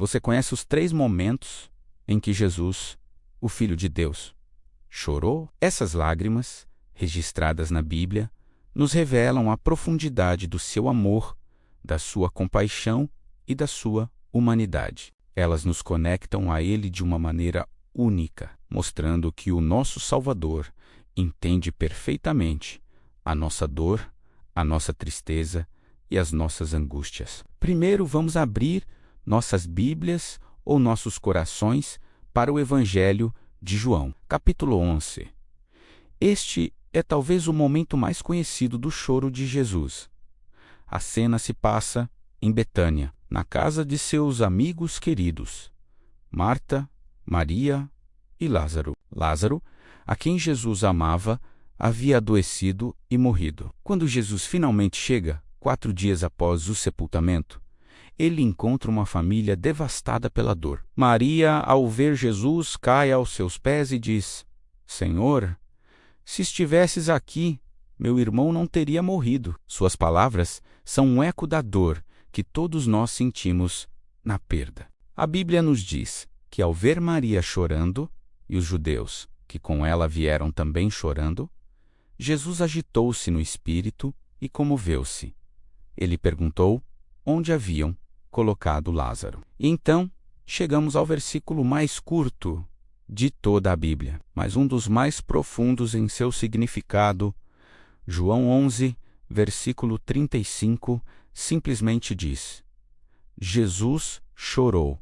Você conhece os 3 momentos em que Jesus, o Filho de Deus, chorou? Essas lágrimas, registradas na Bíblia, nos revelam a profundidade do seu amor, da sua compaixão e da sua humanidade. Elas nos conectam a Ele de uma maneira única, mostrando que o nosso Salvador entende perfeitamente a nossa dor, a nossa tristeza e as nossas angústias. Primeiro, vamos abrir nossas Bíblias ou nossos corações para o Evangelho de João, capítulo 11. Este é talvez o momento mais conhecido do choro de Jesus. A cena se passa em Betânia, na casa de seus amigos queridos, Marta, Maria e Lázaro. Lázaro, a quem Jesus amava, havia adoecido e morrido. Quando Jesus finalmente chega, 4 dias após o sepultamento, ele encontra uma família devastada pela dor. Maria, ao ver Jesus, cai aos seus pés e diz: Senhor, se estivesses aqui, meu irmão não teria morrido. Suas palavras são um eco da dor que todos nós sentimos na perda. A Bíblia nos diz que ao ver Maria chorando, e os judeus que com ela vieram também chorando, Jesus agitou-se no espírito e comoveu-se. Ele perguntou onde haviam colocado Lázaro. E então chegamos ao versículo mais curto de toda a Bíblia, mas um dos mais profundos em seu significado. João 11, versículo 35, simplesmente diz: Jesus chorou.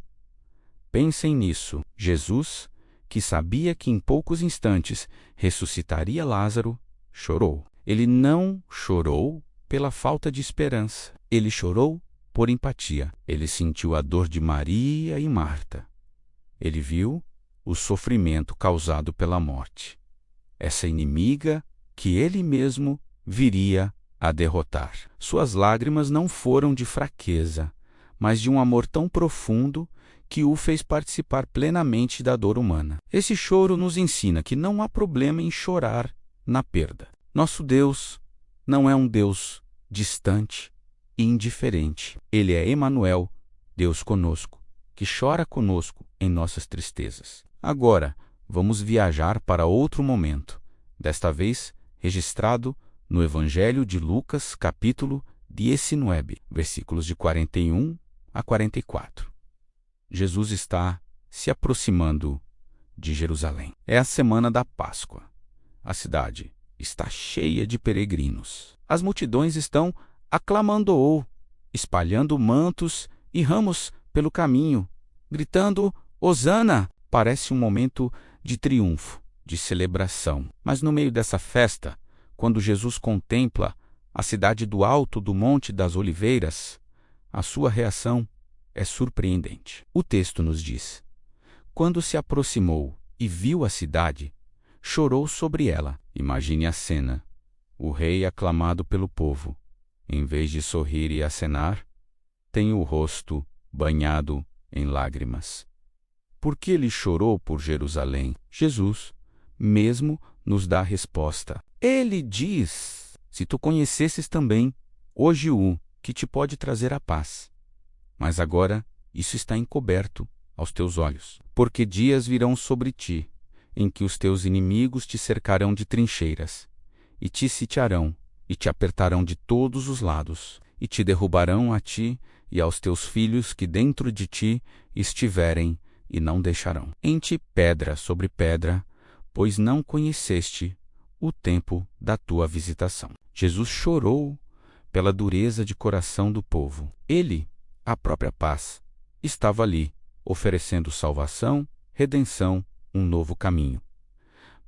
Pensem nisso. Jesus, que sabia que em poucos instantes ressuscitaria Lázaro, chorou. Ele não chorou pela falta de esperança. Ele chorou por empatia. Ele sentiu a dor de Maria e Marta. Ele viu o sofrimento causado pela morte, essa inimiga que ele mesmo viria a derrotar. Suas lágrimas não foram de fraqueza, mas de um amor tão profundo que o fez participar plenamente da dor humana. Esse choro nos ensina que não há problema em chorar na perda. Nosso Deus não é um Deus distante e indiferente. Ele é Emanuel, Deus conosco, que chora conosco em nossas tristezas. Agora, vamos viajar para outro momento, desta vez registrado no Evangelho de Lucas, capítulo 19, versículos de 41 a 44. Jesus está se aproximando de Jerusalém. É a semana da Páscoa. A cidade está cheia de peregrinos. As multidões estão aclamando-o, espalhando mantos e ramos pelo caminho, gritando Hosana. Parece um momento de triunfo, de celebração. Mas no meio dessa festa, quando Jesus contempla a cidade do alto do Monte das Oliveiras, a sua reação é surpreendente. O texto nos diz: quando se aproximou e viu a cidade, chorou sobre ela. Imagine a cena. O rei, aclamado pelo povo, em vez de sorrir e acenar, tem o rosto banhado em lágrimas. Por que ele chorou por Jerusalém? Jesus mesmo nos dá a resposta. Ele diz: se tu conhecesses também hoje o que te pode trazer a paz, mas agora isso está encoberto aos teus olhos. Porque dias virão sobre ti, em que os teus inimigos te cercarão de trincheiras, e te sitiarão, e te apertarão de todos os lados, e te derrubarão a ti e aos teus filhos que dentro de ti estiverem, e não deixarão em ti pedra sobre pedra, pois não conheceste o tempo da tua visitação. Jesus chorou pela dureza de coração do povo. Ele, a própria paz, estava ali, oferecendo salvação, redenção, um novo caminho.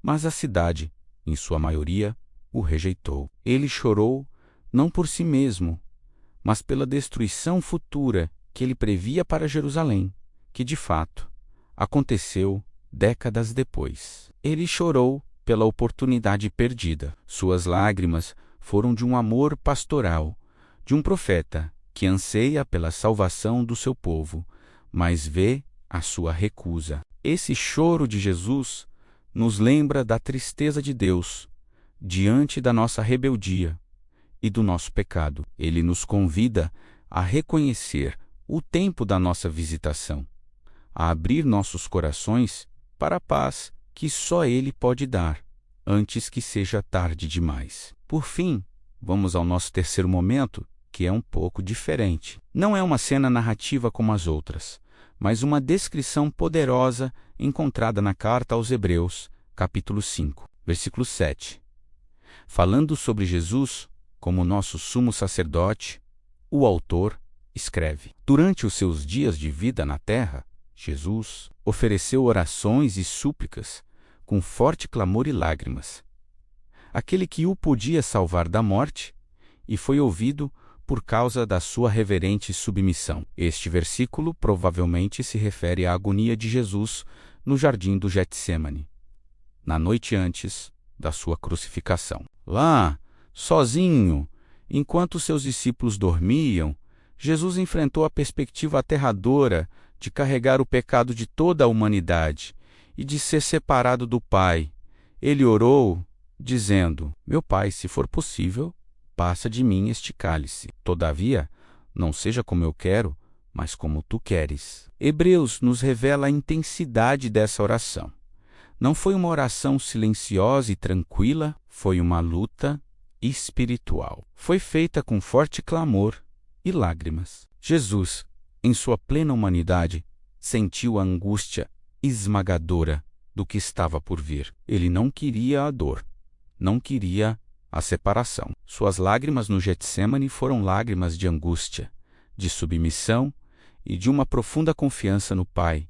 Mas a cidade, em sua maioria, o rejeitou. Ele chorou não por si mesmo, mas pela destruição futura que ele previa para Jerusalém, que de fato aconteceu décadas depois. Ele chorou pela oportunidade perdida. Suas lágrimas foram de um amor pastoral, de um profeta que anseia pela salvação do seu povo, mas vê a sua recusa. Esse choro de Jesus nos lembra da tristeza de Deus diante da nossa rebeldia e do nosso pecado. Ele nos convida a reconhecer o tempo da nossa visitação, a abrir nossos corações para a paz que só Ele pode dar, antes que seja tarde demais. Por fim, vamos ao nosso terceiro momento, que é um pouco diferente. Não é uma cena narrativa como as outras, mas uma descrição poderosa encontrada na carta aos Hebreus, capítulo 5, versículo 7. Falando sobre Jesus como nosso sumo sacerdote, o autor escreve: durante os seus dias de vida na terra, Jesus ofereceu orações e súplicas com forte clamor e lágrimas. Aquele que o podia salvar da morte, e foi ouvido por causa da sua reverente submissão. Este versículo provavelmente se refere à agonia de Jesus no jardim do Getsêmani, na noite antes da sua crucificação. Lá, sozinho, enquanto seus discípulos dormiam, Jesus enfrentou a perspectiva aterradora de carregar o pecado de toda a humanidade e de ser separado do Pai. Ele orou, dizendo: meu Pai, se for possível, passa de mim este cálice. Todavia, não seja como eu quero, mas como tu queres. Hebreus nos revela a intensidade dessa oração. Não foi uma oração silenciosa e tranquila, foi uma luta espiritual. Foi feita com forte clamor e lágrimas. Jesus, em sua plena humanidade, sentiu a angústia esmagadora do que estava por vir. Ele não queria a dor, não queria a separação. Suas lágrimas no Getsêmani foram lágrimas de angústia, de submissão e de uma profunda confiança no Pai,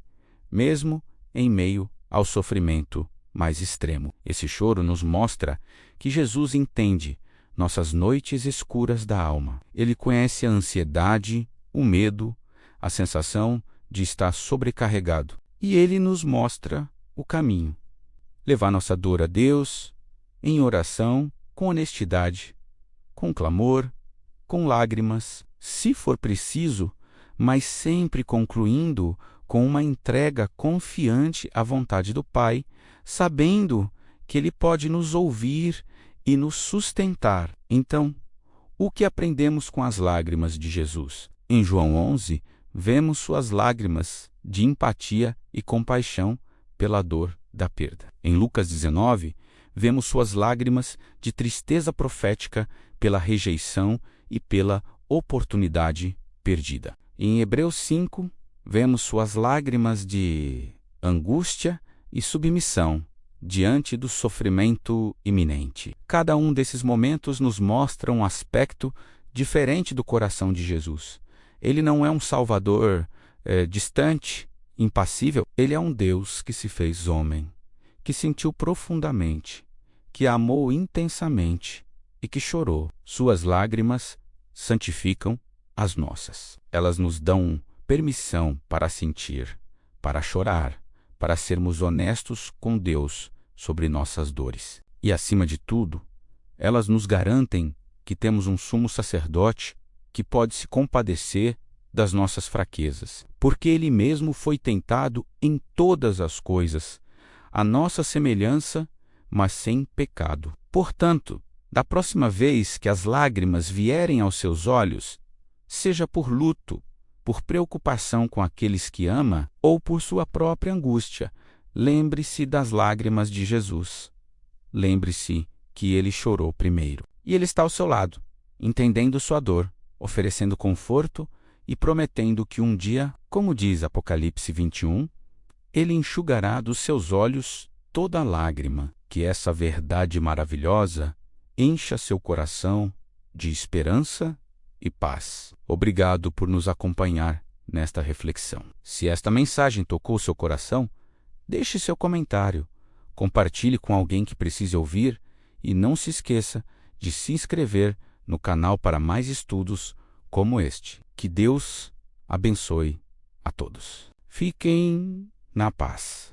mesmo em meio ao sofrimento mais extremo. Esse choro nos mostra que Jesus entende nossas noites escuras da alma. Ele conhece a ansiedade, o medo, a sensação de estar sobrecarregado. E Ele nos mostra o caminho. Levar nossa dor a Deus, em oração, com honestidade, com clamor, com lágrimas, se for preciso, mas sempre concluindo com uma entrega confiante à vontade do Pai, sabendo que Ele pode nos ouvir e nos sustentar. Então, o que aprendemos com as lágrimas de Jesus? Em João 11, vemos suas lágrimas de empatia e compaixão pela dor da perda. Em Lucas 19, vemos suas lágrimas de tristeza profética pela rejeição e pela oportunidade perdida. Em Hebreus 5, vemos suas lágrimas de angústia e submissão diante do sofrimento iminente. Cada um desses momentos nos mostra um aspecto diferente do coração de Jesus. Ele não é um Salvador distante, impassível. Ele é um Deus que se fez homem, que sentiu profundamente, que amou intensamente e que chorou. Suas lágrimas santificam as nossas. Elas nos dão permissão para sentir, para chorar, para sermos honestos com Deus sobre nossas dores. E, acima de tudo, elas nos garantem que temos um sumo sacerdote que pode se compadecer das nossas fraquezas, porque Ele mesmo foi tentado em todas as coisas, à nossa semelhança, mas sem pecado. Portanto, da próxima vez que as lágrimas vierem aos seus olhos, seja por luto, por preocupação com aqueles que ama ou por sua própria angústia, lembre-se das lágrimas de Jesus. Lembre-se que Ele chorou primeiro. E Ele está ao seu lado, entendendo sua dor, oferecendo conforto e prometendo que um dia, como diz Apocalipse 21, Ele enxugará dos seus olhos toda lágrima. Que essa verdade maravilhosa encha seu coração de esperança e paz. Obrigado por nos acompanhar nesta reflexão. Se esta mensagem tocou seu coração, deixe seu comentário, compartilhe com alguém que precise ouvir e não se esqueça de se inscrever no canal para mais estudos como este. Que Deus abençoe a todos. Fiquem na paz.